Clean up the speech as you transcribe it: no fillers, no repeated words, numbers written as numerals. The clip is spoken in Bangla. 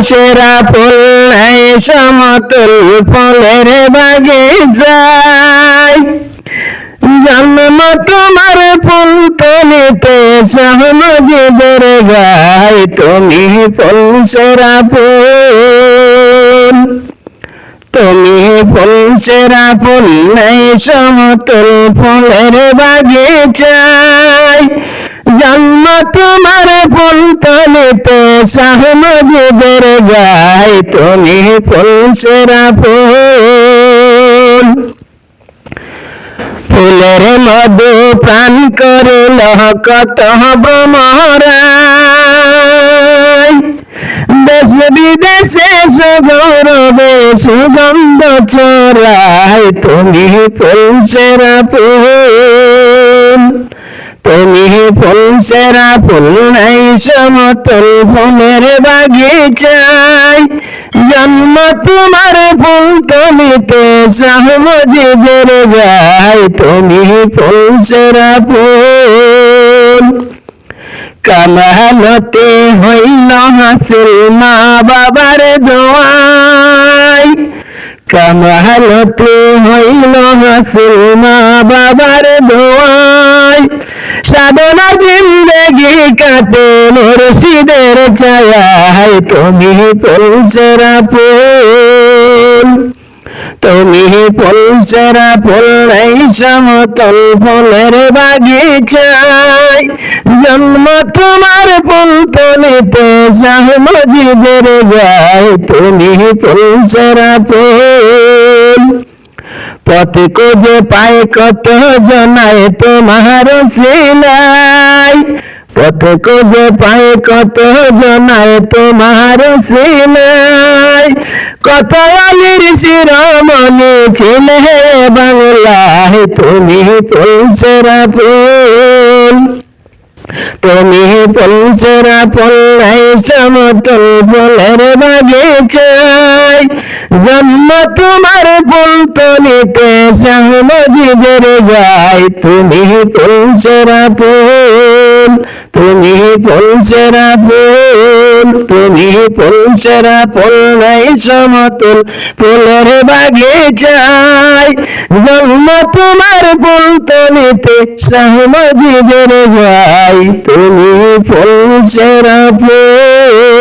সেরা ফুল নাই সমতল ফলের বাগিচায় জন্ম তোমার ফুল তলিতে সহনজীবের গায় তুমি ফুল সেরা ফুল তুমি ফুল সেরা ফুল নাই সমতল ফলের বাগিচায় জন্ম তোমার ফুল তলিতে সহনজীবের গায় তুমি ফুল সেরা ফুল ফুলের মধু প্রাণ করিল কত ভ্রমরায় দেশ বিদেশে সগৌরবে সুগন্ধ ছড়ায় তুমি ফুল সেরা ফুল তুমি ফুল সেরা ফুল নাই সমতল ফুলের বাগিচায় জন্ম তোমার ফুল তলিতে সহমজীবের গায় তুমি ফুল সেরা ফুল কামালতে হইল হাসিল মা বাবার দোয়ায় কামালতে হইল হাসিল মা বাবার দোয়ায় সাধনা জিন্দেগি কাটে মুর্শিদের ছায়ায় তুমি ফুল সেরা ফুল তুমি ফুল সেরা ফুল নাই সমতল ফুলের বাগিচায় জন্ম তোমার ফুল তলিতে সহমজীবের গায় তুমি ফুল সেরা ফুল পথ খুঁজে পায় কত জনায় তোমার সিলাই পথ খুঁজে পায় কত জনায় তোমার সিলাই কত আলির শিরোমণি ছিলে বাংলায় তুমি ফুল সেরা ফুল তুমি ফুল সেরা ফুল নাই সমতল ফুলের বাগিচায় জন্ম তোমার ফুল তলিতে সহমজীবের গায় তুমি ফুল সেরা ফুল তুমি ফুল সেরা ফুল তুমি ফুল সেরা ফুল নাই সমতল ফুলের বাগিচায় জন্ম তোমার ফুল তলিতে সহমজীবের গায় তুমি ফুল সেরা ফুল।